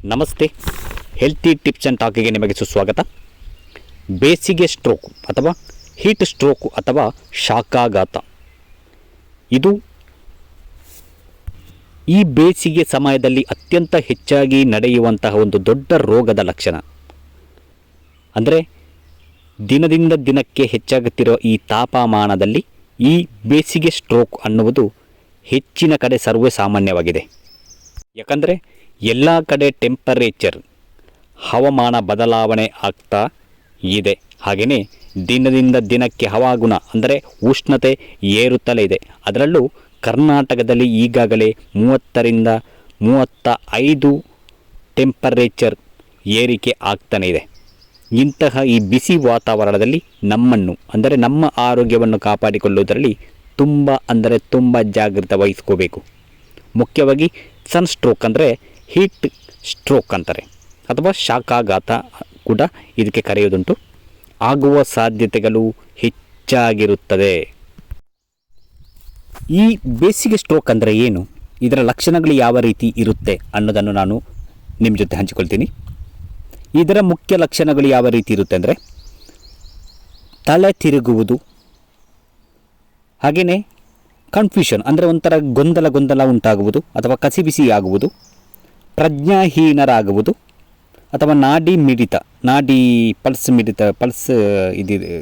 ನಮಸ್ತೆ. Healthy tips and ಟಾಕಿಗೆ ನಿಮಗೆ ಸುಸ್ವಾಗತ. ಬೇಸಿಗೆ ಸ್ಟ್ರೋಕ್ ಅಥವಾ ಹೀಟ್ ಸ್ಟ್ರೋಕ್ ಅಥವಾ ಶಾಖಾಘಾತ, ಇದು ಈ ಬೇಸಿಗೆ ಸಮಯದಲ್ಲಿ ಅತ್ಯಂತ ಹೆಚ್ಚಾಗಿ ನಡೆಯುವಂತಹ ಒಂದು ದೊಡ್ಡ ರೋಗದ ಲಕ್ಷಣ. ಅಂದರೆ ದಿನದಿಂದ ದಿನಕ್ಕೆ ಹೆಚ್ಚಾಗುತ್ತಿರುವ ಈ ತಾಪಮಾನದಲ್ಲಿ ಈ ಬೇಸಿಗೆ ಸ್ಟ್ರೋಕ್ ಅನ್ನುವುದು ಹೆಚ್ಚಿನ ಕಡೆ ಸರ್ವೇ ಸಾಮಾನ್ಯವಾಗಿದೆ. ಯಾಕಂದರೆ ಎಲ್ಲ ಕಡೆ ಟೆಂಪರೇಚರ್ ಹವಾಮಾನ ಬದಲಾವಣೆ ಆಗ್ತಾ ಇದೆ. ಹಾಗೆಯೇ ದಿನದಿಂದ ದಿನಕ್ಕೆ ಹವಾಗುಣ ಅಂದರೆ ಉಷ್ಣತೆ ಏರುತ್ತಲೇ ಇದೆ. ಅದರಲ್ಲೂ ಕರ್ನಾಟಕದಲ್ಲಿ ಈಗಾಗಲೇ 30ರಿಂದ 35 ಟೆಂಪರೇಚರ್ ಏರಿಕೆ ಆಗ್ತಾನೆ ಇದೆ. ಇಂತಹ ಈ ಬಿಸಿ ವಾತಾವರಣದಲ್ಲಿ ನಮ್ಮನ್ನು ಅಂದರೆ ನಮ್ಮ ಆರೋಗ್ಯವನ್ನು ಕಾಪಾಡಿಕೊಳ್ಳುವುದರಲ್ಲಿ ತುಂಬ ಜಾಗೃತೆ ವಹಿಸ್ಕೋಬೇಕು. ಮುಖ್ಯವಾಗಿ ಸನ್ಸ್ಟ್ರೋಕ್ ಅಂದರೆ ಹೀಟ್ ಸ್ಟ್ರೋಕ್ ಅಂತಾರೆ ಅಥವಾ ಶಾಖಾಘಾತ ಕೂಡ ಇದಕ್ಕೆ ಕರೆಯುವುದುಂಟು. ಆಗುವ ಸಾಧ್ಯತೆಗಳು ಹೆಚ್ಚಾಗಿರುತ್ತದೆ. ಈ ಬೇಸಿಗೆ ಸ್ಟ್ರೋಕ್ ಅಂದರೆ ಏನು, ಇದರ ಲಕ್ಷಣಗಳು ಯಾವ ರೀತಿ ಇರುತ್ತೆ ಅನ್ನೋದನ್ನು ನಾನು ನಿಮ್ಮ ಜೊತೆ ಹಂಚಿಕೊಳ್ತೀನಿ. ಇದರ ಮುಖ್ಯ ಲಕ್ಷಣಗಳು ಯಾವ ರೀತಿ ಇರುತ್ತೆ ಅಂದರೆ ತಲೆ ತಿರುಗುವುದು, ಹಾಗೆಯೇ ಕನ್ಫ್ಯೂಷನ್ ಅಂದರೆ ಒಂಥರ ಗೊಂದಲ ಉಂಟಾಗುವುದು ಅಥವಾ ಕಸಿಬಿಸಿ ಆಗುವುದು, ಪ್ರಜ್ಞಾಹೀನರಾಗುವುದು ಅಥವಾ ನಾಡಿ ಪಲ್ಸ್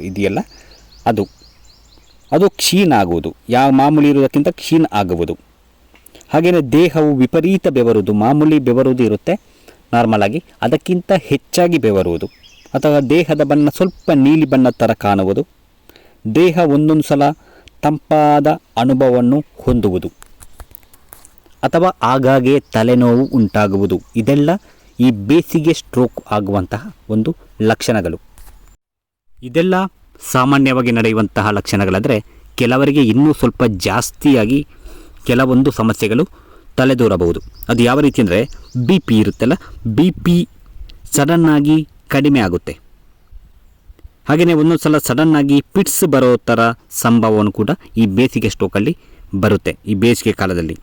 ಇದೆಯಲ್ಲ ಅದು ಕ್ಷೀಣ ಆಗುವುದು, ಯಾವ ಮಾಮೂಲಿ ಇರುವುದಕ್ಕಿಂತ ಕ್ಷೀಣ ಆಗುವುದು. ಹಾಗೆಯೇ ದೇಹವು ವಿಪರೀತ ಬೆವರುವುದು, ಮಾಮೂಲಿ ಬೆವರುವುದು ಇರುತ್ತೆ ನಾರ್ಮಲ್ ಆಗಿ, ಅದಕ್ಕಿಂತ ಹೆಚ್ಚಾಗಿ ಬೆವರುವುದು ಅಥವಾ ದೇಹದ ಬಣ್ಣ ಸ್ವಲ್ಪ ನೀಲಿ ಬಣ್ಣದ ಥರ ಕಾಣುವುದು, ದೇಹ ಒಂದೊಂದು ಸಲ ತಂಪಾದ ಅನುಭವವನ್ನು ಹೊಂದುವುದು ಅಥವಾ ಆಗಾಗ್ಗೆ ತಲೆನೋವು ಉಂಟಾಗುವುದು. ಇದೆಲ್ಲ ಈ ಬೇಸಿಗೆ ಸ್ಟ್ರೋಕ್ ಆಗುವಂತಹ ಒಂದು ಲಕ್ಷಣಗಳು. ಇದೆಲ್ಲ ಸಾಮಾನ್ಯವಾಗಿ ನಡೆಯುವಂತಹ ಲಕ್ಷಣಗಳಾದರೆ ಕೆಲವರಿಗೆ ಇನ್ನೂ ಸ್ವಲ್ಪ ಜಾಸ್ತಿಯಾಗಿ ಕೆಲವೊಂದು ಸಮಸ್ಯೆಗಳು ತಲೆದೂರಬಹುದು. ಅದು ಯಾವ ರೀತಿ ಅಂದರೆ BP ಇರುತ್ತಲ್ಲ, BP ಸಡನ್ನಾಗಿ ಕಡಿಮೆ ಆಗುತ್ತೆ. ಹಾಗೆಯೇ ಒಂದೊಂದು ಸಲ ಸಡನ್ನಾಗಿ ಪಿಟ್ಸ್ ಬರೋ ಥರ ಸಂಭವವನ್ನು ಕೂಡ ಈ ಬೇಸಿಗೆ ಸ್ಟ್ರೋಕಲ್ಲಿ ಬರುತ್ತೆ. ಈ ಬೇಸಿಗೆ ಕಾಲದಲ್ಲಿ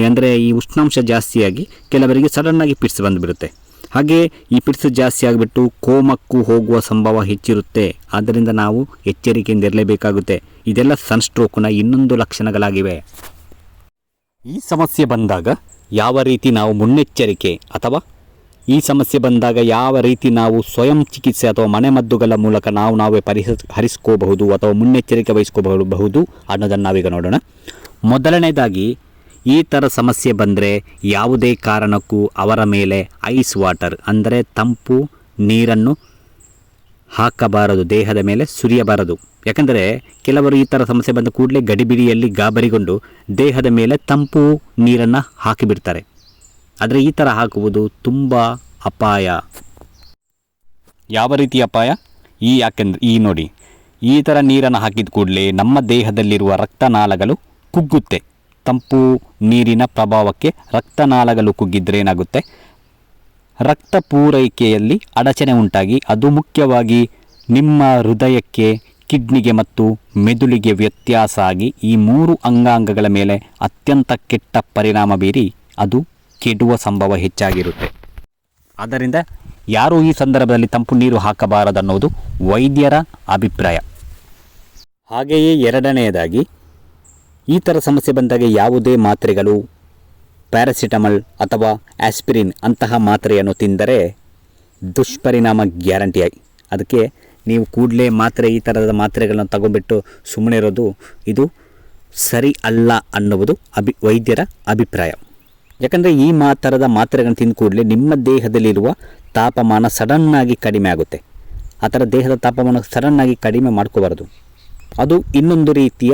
ಅಂದರೆ ಈ ಉಷ್ಣಾಂಶ ಜಾಸ್ತಿಯಾಗಿ ಕೆಲವರಿಗೆ ಸಡನ್ನಾಗಿ ಪಿಟ್ಸ್ ಬಂದುಬಿಡುತ್ತೆ. ಹಾಗೆ ಈ ಪಿಟ್ಸ್ ಜಾಸ್ತಿ ಆಗಿಬಿಟ್ಟು ಕೋಮಕ್ಕೂ ಹೋಗುವ ಸಂಭವ ಹೆಚ್ಚಿರುತ್ತೆ. ಆದ್ದರಿಂದ ನಾವು ಎಚ್ಚರಿಕೆಯಿಂದ ಇರಲೇಬೇಕಾಗುತ್ತೆ. ಇದೆಲ್ಲ ಸನ್ಸ್ಟ್ರೋಕ್ನ ಇನ್ನೊಂದು ಲಕ್ಷಣಗಳಾಗಿವೆ. ಈ ಸಮಸ್ಯೆ ಬಂದಾಗ ಯಾವ ರೀತಿ ನಾವು ಮುನ್ನೆಚ್ಚರಿಕೆ ಅಥವಾ ಈ ಸಮಸ್ಯೆ ಬಂದಾಗ ಯಾವ ರೀತಿ ನಾವು ಸ್ವಯಂ ಚಿಕಿತ್ಸೆ ಅಥವಾ ಮನೆಮದ್ದುಗಳ ಮೂಲಕ ನಾವೇ ಹರಿಸ್ಕೋಬಹುದು ಅಥವಾ ಮುನ್ನೆಚ್ಚರಿಕೆ ವಹಿಸ್ಕೋಬಹುದು ಅನ್ನೋದನ್ನು ನಾವೀಗ ನೋಡೋಣ. ಮೊದಲನೇದಾಗಿ, ಈ ಥರ ಸಮಸ್ಯೆ ಬಂದರೆ ಯಾವುದೇ ಕಾರಣಕ್ಕೂ ಅವರ ಮೇಲೆ ಐಸ್ ವಾಟರ್ ಅಂದರೆ ತಂಪು ನೀರನ್ನು ಹಾಕಬಾರದು, ದೇಹದ ಮೇಲೆ ಸುರಿಯಬಾರದು. ಯಾಕಂದರೆ ಕೆಲವರು ಈ ಥರ ಸಮಸ್ಯೆ ಬಂದ ಕೂಡಲೇ ಗಡಿಬಿಡಿಯಲ್ಲಿ ಗಾಬರಿಗೊಂಡು ದೇಹದ ಮೇಲೆ ತಂಪು ನೀರನ್ನು ಹಾಕಿಬಿಡ್ತಾರೆ. ಆದರೆ ಈ ಥರ ಹಾಕುವುದು ತುಂಬ ಅಪಾಯ. ಯಾವ ರೀತಿ ಅಪಾಯ? ಯಾಕೆಂದರೆ ನೋಡಿ, ಈ ಥರ ನೀರನ್ನು ಹಾಕಿದ ಕೂಡಲೇ ನಮ್ಮ ದೇಹದಲ್ಲಿರುವ ರಕ್ತನಾಳಗಳು ಕುಗ್ಗುತ್ತೆ. ತಂಪು ನೀರಿನ ಪ್ರಭಾವಕ್ಕೆ ರಕ್ತನಾಳಗಳು ಕುಗ್ಗಿದ್ರೆ ಏನಾಗುತ್ತೆ, ರಕ್ತ ಪೂರೈಕೆಯಲ್ಲಿ ಅಡಚಣೆ ಉಂಟಾಗಿ ಅದು ಮುಖ್ಯವಾಗಿ ನಿಮ್ಮ ಹೃದಯಕ್ಕೆ, ಕಿಡ್ನಿಗೆ ಮತ್ತು ಮೆದುಳಿಗೆ ವ್ಯತ್ಯಾಸ ಆಗಿ ಈ 3 ಅಂಗಾಂಗಗಳ ಮೇಲೆ ಅತ್ಯಂತ ಕೆಟ್ಟ ಪರಿಣಾಮ ಬೀರಿ ಅದು ಕೆಡುವ ಸಂಭವ ಹೆಚ್ಚಾಗಿರುತ್ತೆ. ಆದ್ದರಿಂದ ಯಾರೂ ಈ ಸಂದರ್ಭದಲ್ಲಿ ತಂಪು ನೀರು ಹಾಕಬಾರದನ್ನೋದು ವೈದ್ಯರ ಅಭಿಪ್ರಾಯ. ಹಾಗೆಯೇ ಎರಡನೆಯದಾಗಿ, ಈ ಥರ ಸಮಸ್ಯೆ ಬಂದಾಗ ಯಾವುದೇ ಮಾತ್ರೆಗಳು, ಪ್ಯಾರಾಸಿಟಮಲ್ ಅಥವಾ ಆಸ್ಪಿರಿನ್ ಅಂತಹ ಮಾತ್ರೆಯನ್ನು ತಿಂದರೆ ದುಷ್ಪರಿಣಾಮ ಗ್ಯಾರಂಟಿಯಾಗಿ. ಅದಕ್ಕೆ ನೀವು ಕೂಡಲೇ ಈ ಥರದ ಮಾತ್ರೆಗಳನ್ನು ತಗೊಂಡ್ಬಿಟ್ಟು ಸುಮ್ಮನೆ ಇರೋದು ಇದು ಸರಿ ಅಲ್ಲ ಅನ್ನುವುದು ವೈದ್ಯರ ಅಭಿಪ್ರಾಯ. ಯಾಕಂದರೆ ಈ ಥರದ ಮಾತ್ರೆಗಳನ್ನು ತಿಂದ ಕೂಡಲೇ ನಿಮ್ಮ ದೇಹದಲ್ಲಿರುವ ತಾಪಮಾನ ಸಡನ್ನಾಗಿ ಕಡಿಮೆ ಆಗುತ್ತೆ. ಆ ಥರ ದೇಹದ ತಾಪಮಾನ ಸಡನ್ನಾಗಿ ಕಡಿಮೆ ಮಾಡ್ಕೋಬಾರ್ದು. ಅದು ಇನ್ನೊಂದು ರೀತಿಯ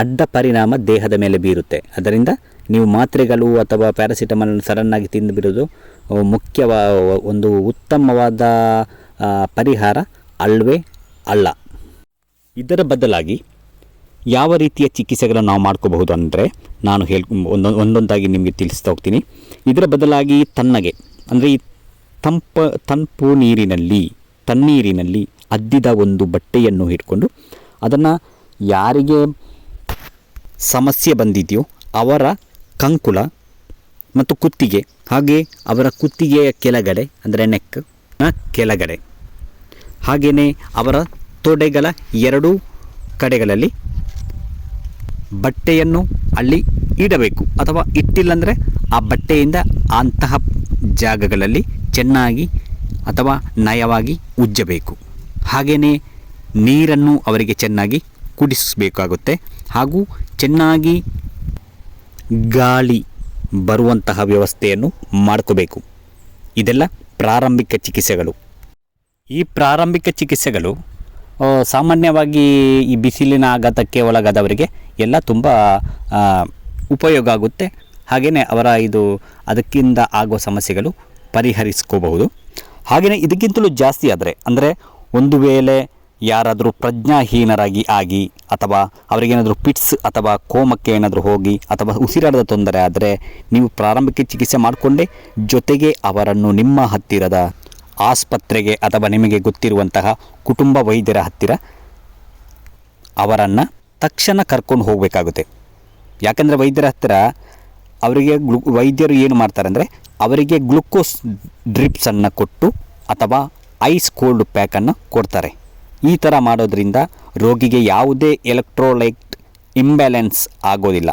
ಅಡ್ಡ ಪರಿಣಾಮ ದೇಹದ ಮೇಲೆ ಬೀರುತ್ತೆ. ಅದರಿಂದ ನೀವು ಮಾತ್ರೆಗಳು ಅಥವಾ ಪ್ಯಾರಾಸಿಟಮಲನ್ನು ಸಡನ್ನಾಗಿ ತಿಂದು ಬಿಡೋದು ಒಂದು ಉತ್ತಮವಾದ ಪರಿಹಾರ ಅಲ್ವೇ ಅಲ್ಲ. ಇದರ ಬದಲಾಗಿ ಯಾವ ರೀತಿಯ ಚಿಕಿತ್ಸೆಗಳನ್ನು ನಾವು ಮಾಡ್ಕೋಬಹುದು ಅಂದರೆ ನಾನು ಒಂದೊಂದಾಗಿ ನಿಮಗೆ ತಿಳಿಸ್ತಾ ಹೋಗ್ತೀನಿ. ಇದರ ಬದಲಾಗಿ ತಣ್ಣಗೆ ಅಂದರೆ ಈ ತಂಪು ತಣ್ಣೀರಿನಲ್ಲಿ ಅದ್ದಿದ ಒಂದು ಬಟ್ಟೆಯನ್ನು ಇಟ್ಕೊಂಡು ಅದನ್ನು ಯಾರಿಗೆ ಸಮಸ್ಯೆ ಬಂದಿದೆಯೋ ಅವರ ಕಂಕುಳ ಮತ್ತು ಕುತ್ತಿಗೆ, ಹಾಗೆ ಅವರ ಕುತ್ತಿಗೆಯ ಕೆಳಗಡೆ ಅಂದರೆ ನೆಕ್ ಕೆಳಗಡೆ, ಹಾಗೆಯೇ ಅವರ ತೊಡೆಗಳ ಎರಡೂ ಕಡೆಗಳಲ್ಲಿ ಬಟ್ಟೆಯನ್ನು ಅಲ್ಲಿ ಇಡಬೇಕು, ಅಥವಾ ಇಟ್ಟಿಲ್ಲಂದರೆ ಆ ಬಟ್ಟೆಯಿಂದ ಅಂತಹ ಜಾಗಗಳಲ್ಲಿ ಚೆನ್ನಾಗಿ ಅಥವಾ ನಯವಾಗಿ ಉಜ್ಜಬೇಕು. ಹಾಗೆಯೇ ನೀರನ್ನು ಅವರಿಗೆ ಚೆನ್ನಾಗಿ ಕುಡಿಸಬೇಕಾಗುತ್ತೆ, ಹಾಗೂ ಚೆನ್ನಾಗಿ ಗಾಳಿ ಬರುವಂತಹ ವ್ಯವಸ್ಥೆಯನ್ನು ಮಾಡ್ಕೋಬೇಕು. ಇದೆಲ್ಲ ಪ್ರಾರಂಭಿಕ ಚಿಕಿತ್ಸೆಗಳು. ಈ ಪ್ರಾರಂಭಿಕ ಚಿಕಿತ್ಸೆಗಳು ಸಾಮಾನ್ಯವಾಗಿ ಈ ಬಿಸಿಲಿನ ಆಘಾತಕ್ಕೆ ಒಳಗಾದವರಿಗೆ ಎಲ್ಲ ತುಂಬ ಉಪಯೋಗ ಆಗುತ್ತೆ. ಹಾಗೆಯೇ ಅವರ ಅದಕ್ಕಿಂತ ಆಗುವ ಸಮಸ್ಯೆಗಳು ಪರಿಹರಿಸ್ಕೋಬಹುದು. ಹಾಗೆಯೇ ಇದಕ್ಕಿಂತಲೂ ಜಾಸ್ತಿ ಆದರೆ, ಅಂದರೆ ಒಂದು ವೇಳೆ ಯಾರಾದರೂ ಪ್ರಜ್ಞಾಹೀನರಾಗಿ ಆಗಿ, ಅಥವಾ ಅವರಿಗೇನಾದರೂ ಪಿಟ್ಸ್ ಅಥವಾ ಕೋಮಕ್ಕೆ ಏನಾದರೂ ಹೋಗಿ, ಅಥವಾ ಉಸಿರಾಟದ ತೊಂದರೆ ಆದರೆ ನೀವು ಪ್ರಾರಂಭಿಕ ಚಿಕಿತ್ಸೆ ಮಾಡಿಕೊಂಡೇ ಜೊತೆಗೆ ಅವರನ್ನು ನಿಮ್ಮ ಹತ್ತಿರದ ಆಸ್ಪತ್ರೆಗೆ ಅಥವಾ ನಿಮಗೆ ಗೊತ್ತಿರುವಂತಹ ಕುಟುಂಬ ವೈದ್ಯರ ಹತ್ತಿರ ಅವರನ್ನು ತಕ್ಷಣ ಕರ್ಕೊಂಡು ಹೋಗಬೇಕಾಗುತ್ತೆ. ಯಾಕಂದರೆ ವೈದ್ಯರ ಹತ್ತಿರ ಅವರಿಗೆ ವೈದ್ಯರು ಏನು ಮಾಡ್ತಾರೆ ಅಂದರೆ, ಅವರಿಗೆ ಗ್ಲುಕೋಸ್ ಡ್ರಿಪ್ಸನ್ನು ಕೊಟ್ಟು ಅಥವಾ ಐಸ್ ಕೋಲ್ಡ್ ಪ್ಯಾಕನ್ನು ಕೊಡ್ತಾರೆ. ಈ ಥರ ಮಾಡೋದ್ರಿಂದ ರೋಗಿಗೆ ಯಾವುದೇ ಎಲೆಕ್ಟ್ರೋಲೈಟ್ ಇಂಬ್ಯಾಲೆನ್ಸ್ ಆಗೋದಿಲ್ಲ.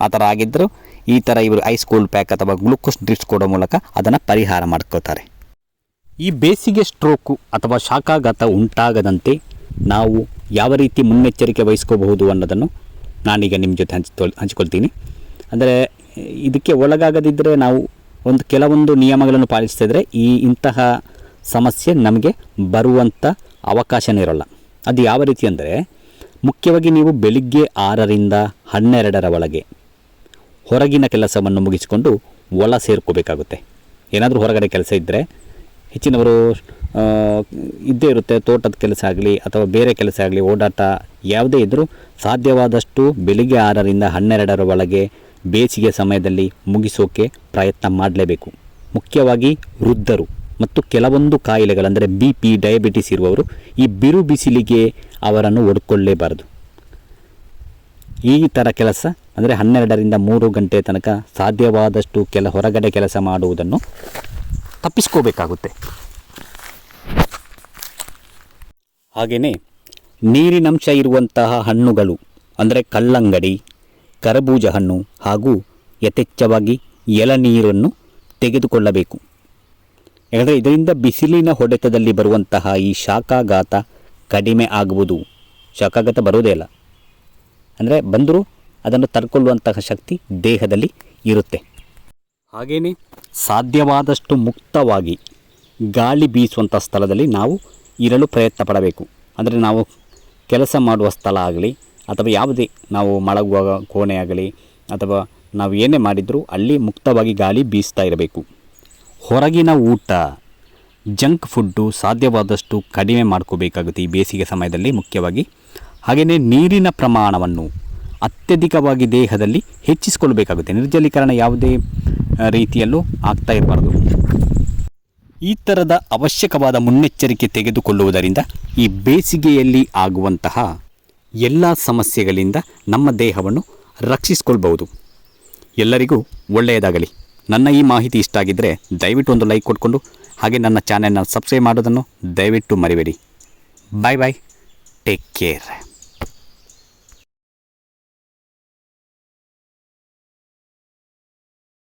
ಆ ಥರ ಆಗಿದ್ದರೂ ಈ ಥರ ಇವರು ಐಸ್ ಕೋಲ್ಡ್ ಪ್ಯಾಕ್ ಅಥವಾ ಗ್ಲುಕೋಸ್ ಡ್ರಿಪ್ಸ್ ಕೊಡೋ ಮೂಲಕ ಅದನ್ನು ಪರಿಹಾರ ಮಾಡ್ಕೋತಾರೆ. ಈ ಬೇಸಿಗೆ ಸ್ಟ್ರೋಕು ಅಥವಾ ಶಾಖಾಘಾತ ಉಂಟಾಗದಂತೆ ನಾವು ಯಾವ ರೀತಿ ಮುನ್ನೆಚ್ಚರಿಕೆ ವಹಿಸ್ಕೋಬಹುದು ಅನ್ನೋದನ್ನು ನಾನೀಗ ನಿಮ್ಮ ಜೊತೆ ಹಂಚಿಕೊಳ್ತೀನಿ. ಅಂದರೆ ಇದಕ್ಕೆ ಒಳಗಾಗದಿದ್ದರೆ ನಾವು ಕೆಲವೊಂದು ನಿಯಮಗಳನ್ನು ಪಾಲಿಸ್ತಿದ್ರೆ ಇಂತಹ ಸಮಸ್ಯೆ ನಮಗೆ ಬರುವಂಥ ಅವಕಾಶನೇ ಇರೋಲ್ಲ. ಅದು ಯಾವ ರೀತಿ ಅಂದರೆ, ಮುಖ್ಯವಾಗಿ ನೀವು ಬೆಳಿಗ್ಗೆ 6ರಿಂದ 12ರ ಒಳಗೆ ಹೊರಗಿನ ಕೆಲಸವನ್ನು ಮುಗಿಸಿಕೊಂಡು ಒಳ ಸೇರ್ಕೋಬೇಕಾಗುತ್ತೆ. ಏನಾದರೂ ಹೊರಗಡೆ ಕೆಲಸ ಇದ್ದರೆ, ಹೆಚ್ಚಿನವರು ಇದ್ದೇ ಇರುತ್ತೆ, ತೋಟದ ಕೆಲಸ ಆಗಲಿ ಅಥವಾ ಬೇರೆ ಕೆಲಸ ಆಗಲಿ, ಓಡಾಟ ಯಾವುದೇ ಇದ್ದರೂ ಸಾಧ್ಯವಾದಷ್ಟು ಬೆಳಿಗ್ಗೆ 6ರಿಂದ 12ರ ಒಳಗೆ ಬೇಸಿಗೆ ಸಮಯದಲ್ಲಿ ಮುಗಿಸೋಕೆ ಪ್ರಯತ್ನ ಮಾಡಲೇಬೇಕು. ಮುಖ್ಯವಾಗಿ ವೃದ್ಧರು ಮತ್ತು ಕೆಲವೊಂದು ಕಾಯಿಲೆಗಳಂದರೆ BP, ಡಯಾಬಿಟಿಸ್ ಇರುವವರು ಈ ಬಿರು ಬಿಸಿಲಿಗೆ ಅವರನ್ನು ಒಡ್ಕೊಳ್ಳೇಬಾರದು. ಈ ಥರ ಕೆಲಸ ಅಂದರೆ 12ರಿಂದ 3 ಗಂಟೆ ತನಕ ಸಾಧ್ಯವಾದಷ್ಟು ಹೊರಗಡೆ ಕೆಲಸ ಮಾಡುವುದನ್ನು ತಪ್ಪಿಸ್ಕೋಬೇಕಾಗುತ್ತೆ. ಹಾಗೆಯೇ ನೀರಿನಂಶ ಇರುವಂತಹ ಹಣ್ಣುಗಳು ಅಂದರೆ ಕಲ್ಲಂಗಡಿ, ಕರಬೂಜ ಹಣ್ಣು ಹಾಗೂ ಯಥೇಚ್ಛವಾಗಿ ಎಳನೀರನ್ನು ತೆಗೆದುಕೊಳ್ಳಬೇಕು. ಯಾಕಂದರೆ ಇದರಿಂದ ಬಿಸಿಲಿನ ಹೊಡೆತದಲ್ಲಿ ಬರುವಂತಹ ಈ ಶಾಖಾಘಾತ ಕಡಿಮೆ ಆಗುವುದು. ಶಾಖಾಘಾತ ಬರೋದೇ ಇಲ್ಲ, ಅಂದರೆ ಬಂದರೂ ಅದನ್ನು ತಡ್ಕೊಳ್ಳುವಂತಹ ಶಕ್ತಿ ದೇಹದಲ್ಲಿ ಇರುತ್ತೆ. ಹಾಗೆಯೇ ಸಾಧ್ಯವಾದಷ್ಟು ಮುಕ್ತವಾಗಿ ಗಾಳಿ ಬೀಸುವಂಥ ಸ್ಥಳದಲ್ಲಿ ನಾವು ಇರಲು ಪ್ರಯತ್ನ ಪಡಬೇಕು. ಅಂದರೆ ನಾವು ಕೆಲಸ ಮಾಡುವ ಸ್ಥಳ ಆಗಲಿ ಅಥವಾ ಯಾವುದೇ ನಾವು ಮಲಗುವ ಕೋಣೆ ಆಗಲಿ ಅಥವಾ ನಾವು ಏನೇ ಮಾಡಿದರೂ ಅಲ್ಲಿ ಮುಕ್ತವಾಗಿ ಗಾಳಿ ಬೀಸ್ತಾ ಇರಬೇಕು. ಹೊರಗಿನ ಊಟ, ಜಂಕ್ ಫುಡ್ಡು ಸಾಧ್ಯವಾದಷ್ಟು ಕಡಿಮೆ ಮಾಡ್ಕೋಬೇಕಾಗುತ್ತೆ ಈ ಬೇಸಿಗೆ ಸಮಯದಲ್ಲಿ ಮುಖ್ಯವಾಗಿ. ಹಾಗೆಯೇ ನೀರಿನ ಪ್ರಮಾಣವನ್ನು ಅತ್ಯಧಿಕವಾಗಿ ದೇಹದಲ್ಲಿ ಹೆಚ್ಚಿಸಿಕೊಳ್ಬೇಕಾಗುತ್ತೆ. ನಿರ್ಜಲೀಕರಣ ಯಾವುದೇ ರೀತಿಯಲ್ಲೂ ಆಗ್ತಾ ಇರಬಾರ್ದು. ಈ ಥರದ ಅವಶ್ಯಕವಾದ ಮುನ್ನೆಚ್ಚರಿಕೆ ತೆಗೆದುಕೊಳ್ಳುವುದರಿಂದ ಈ ಬೇಸಿಗೆಯಲ್ಲಿ ಆಗುವಂತಹ ಎಲ್ಲ ಸಮಸ್ಯೆಗಳಿಂದ ನಮ್ಮ ದೇಹವನ್ನು ರಕ್ಷಿಸಿಕೊಳ್ಬಹುದು. ಎಲ್ಲರಿಗೂ ಒಳ್ಳೆಯದಾಗಲಿ. ನನ್ನ ಈ ಮಾಹಿತಿ ಇಷ್ಟ ಆಗಿದ್ದರೆ ದಯವಿಟ್ಟು ಒಂದು ಲೈಕ್ ಕೊಟ್ಕೊಂಡು ಹಾಗೆ ನನ್ನ ಚಾನೆಲ್ನ ಸಬ್ಸ್ಕ್ರೈಬ್ ಮಾಡೋದನ್ನು ದಯವಿಟ್ಟು ಮರಿಬೇಡಿ. ಬಾಯ್ ಬಾಯ್, ಟೇಕ್ ಕೇರ್.